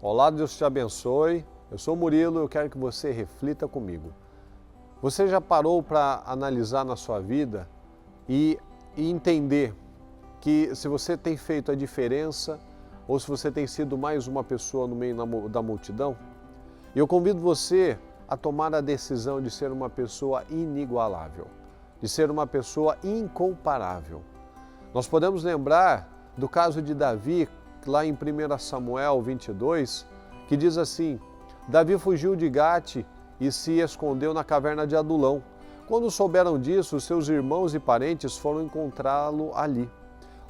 Olá, Deus te abençoe. Eu sou Murilo e eu quero que você reflita comigo. Você já parou para analisar na sua vida e entender que se você tem feito a diferença ou se você tem sido mais uma pessoa no meio da multidão? E eu convido você a tomar a decisão de ser uma pessoa inigualável, de ser uma pessoa incomparável. Nós podemos lembrar do caso de Davi, lá em 1 Samuel 22, que diz assim: Davi fugiu de Gate e se escondeu na caverna de Adulão. Quando souberam disso, seus irmãos e parentes foram encontrá-lo ali.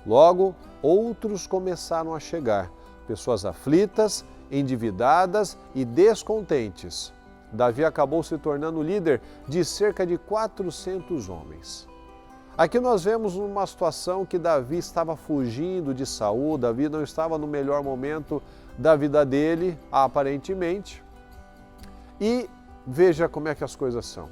Logo, outros começaram a chegar, pessoas aflitas, endividadas e descontentes. Davi acabou se tornando líder de cerca de 400 homens. Aqui nós vemos uma situação que Davi estava fugindo de Saul, Davi não estava no melhor momento da vida dele, aparentemente. E veja como é que as coisas são.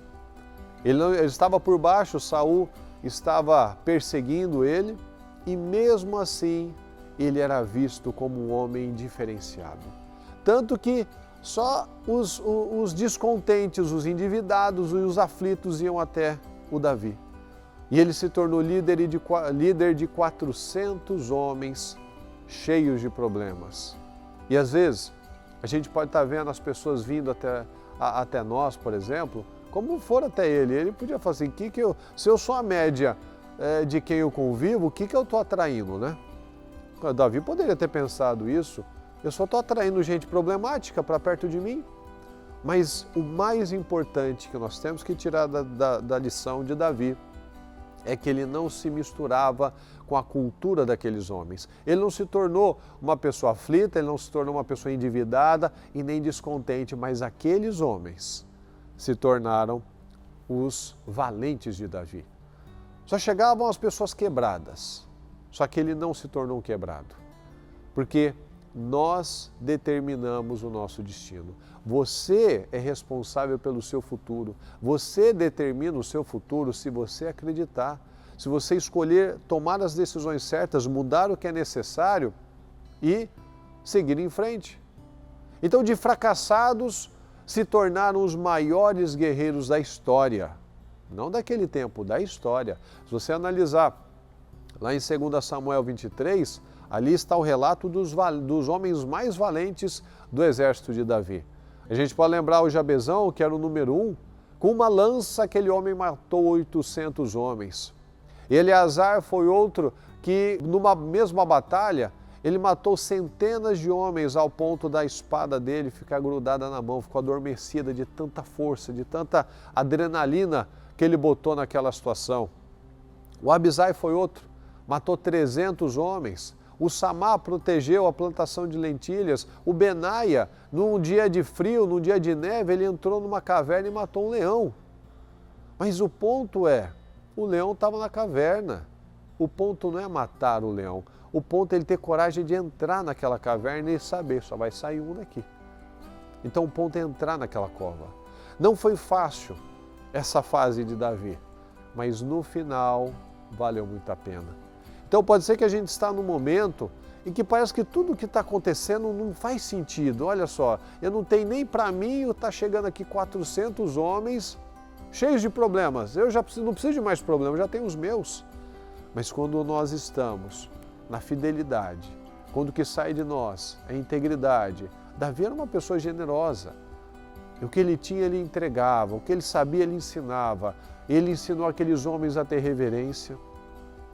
Ele estava por baixo, Saul estava perseguindo ele e mesmo assim ele era visto como um homem diferenciado. Tanto que só os descontentes, os endividados e os aflitos iam até o Davi. E ele se tornou líder de 400 homens cheios de problemas. E às vezes, a gente pode estar vendo as pessoas vindo até nós, por exemplo, como for até ele. Ele podia falar assim, se eu sou a média de quem eu convivo, o que eu estou atraindo, né? Davi poderia ter pensado isso. Eu só estou atraindo gente problemática para perto de mim. Mas o mais importante que nós temos que tirar da lição de Davi é que ele não se misturava com a cultura daqueles homens. Ele não se tornou uma pessoa aflita, ele não se tornou uma pessoa endividada e nem descontente, mas aqueles homens se tornaram os valentes de Davi. Só chegavam as pessoas quebradas, só que ele não se tornou um quebrado, porque nós determinamos o nosso destino. Você é responsável pelo seu futuro. Você determina o seu futuro se você acreditar. Se você escolher tomar as decisões certas, mudar o que é necessário e seguir em frente. Então, de fracassados se tornaram os maiores guerreiros da história. Não daquele tempo, da história. Se você analisar lá em 2 Samuel 23, ali está o relato dos homens mais valentes do exército de Davi. A gente pode lembrar o Jabezão, que era o número 1, com uma lança aquele homem matou 800 homens. Eleazar foi outro que, numa mesma batalha, ele matou centenas de homens ao ponto da espada dele ficar grudada na mão, ficou adormecida de tanta força, de tanta adrenalina que ele botou naquela situação. O Abisai foi outro, matou 300 homens. O Samá protegeu a plantação de lentilhas. O Benaia, num dia de frio, num dia de neve, ele entrou numa caverna e matou um leão. Mas o ponto é, o leão estava na caverna. O ponto não é matar o leão. O ponto é ele ter coragem de entrar naquela caverna e saber, só vai sair um daqui. Então o ponto é entrar naquela cova. Não foi fácil essa fase de Davi, mas no final valeu muito a pena. Então pode ser que a gente está num momento em que parece que tudo o que está acontecendo não faz sentido. Olha só, eu não tenho nem para mim, está chegando aqui 400 homens cheios de problemas. Eu já não preciso de mais problemas, já tenho os meus. Mas quando nós estamos na fidelidade, quando o que sai de nós é integridade, Davi era uma pessoa generosa. O que ele tinha, ele entregava. O que ele sabia, ele ensinava. Ele ensinou aqueles homens a ter reverência.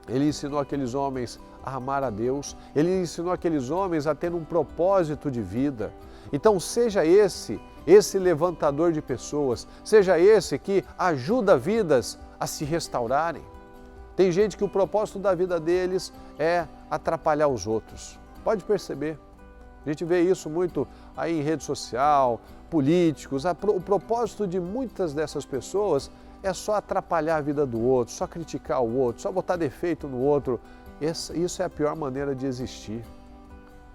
Ele ensinou aqueles homens a amar a Deus. Ele ensinou aqueles homens a ter um propósito de vida. Então seja esse levantador de pessoas. Seja esse que ajuda vidas a se restaurarem. Tem gente que o propósito da vida deles é atrapalhar os outros. Pode perceber. A gente vê isso muito aí em rede social, políticos. O propósito de muitas dessas pessoas é só atrapalhar a vida do outro, só criticar o outro, só botar defeito no outro. Isso é a pior maneira de existir.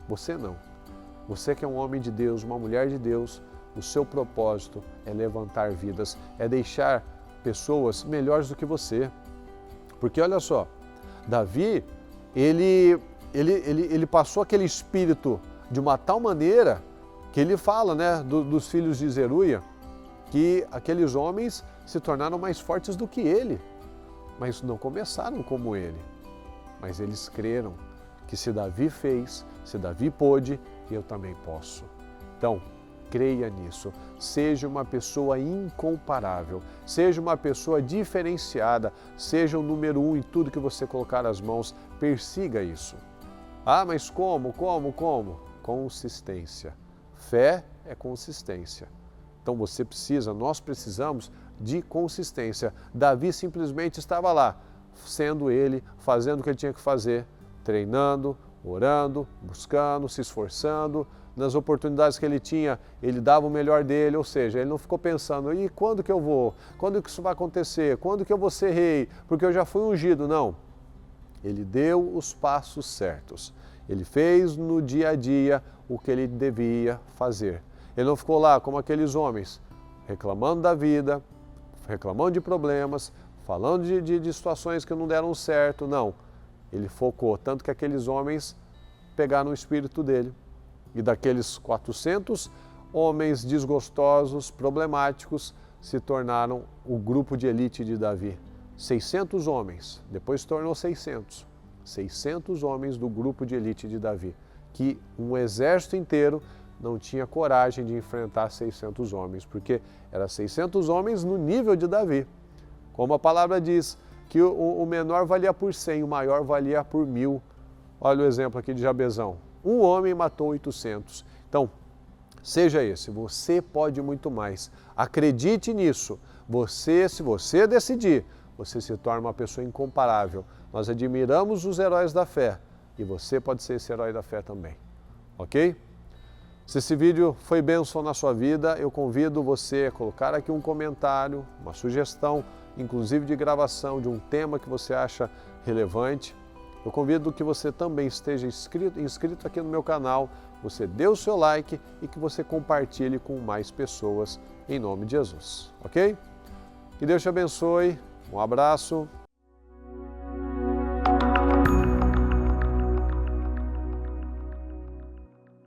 Você não. Você que é um homem de Deus, uma mulher de Deus, o seu propósito é levantar vidas, é deixar pessoas melhores do que você. Porque olha só, Davi, ele passou aquele espírito de uma tal maneira que ele fala, né, dos filhos de Zeruia, que aqueles homens se tornaram mais fortes do que ele, mas não começaram como ele. Mas eles creram que se Davi fez, se Davi pôde, eu também posso. Então, creia nisso. Seja uma pessoa incomparável, seja uma pessoa diferenciada, seja o número 1 em tudo que você colocar as mãos, persiga isso. Ah, mas como? Consistência. Fé é consistência. Então nós precisamos de consistência. Davi simplesmente estava lá, sendo ele, fazendo o que ele tinha que fazer, treinando, orando, buscando, se esforçando. Nas oportunidades que ele tinha, ele dava o melhor dele, ou seja, ele não ficou pensando, e quando que eu vou? Quando que isso vai acontecer? Quando que eu vou ser rei? Porque eu já fui ungido. Não. Ele deu os passos certos. Ele fez no dia a dia o que ele devia fazer. Ele não ficou lá como aqueles homens, reclamando da vida, reclamando de problemas, falando de situações que não deram certo. Não. Ele focou, tanto que aqueles homens pegaram o espírito dele. E daqueles 400 homens desgostosos, problemáticos, se tornaram o grupo de elite de Davi. 600 homens, depois se tornou 600. 600 homens do grupo de elite de Davi, que um exército inteiro não tinha coragem de enfrentar 600 homens, porque eram 600 homens no nível de Davi. Como a palavra diz, que o menor valia por 100, o maior valia por 1000. Olha o exemplo aqui de Jabezão. Um homem matou 800. Então, seja esse, você pode muito mais. Acredite nisso. Se você decidir, você se torna uma pessoa incomparável. Nós admiramos os heróis da fé e você pode ser esse herói da fé também. Ok? Se esse vídeo foi bênção na sua vida, eu convido você a colocar aqui um comentário, uma sugestão, inclusive de gravação de um tema que você acha relevante. Eu convido que você também esteja inscrito aqui no meu canal, você dê o seu like e que você compartilhe com mais pessoas em nome de Jesus, ok? Que Deus te abençoe, um abraço.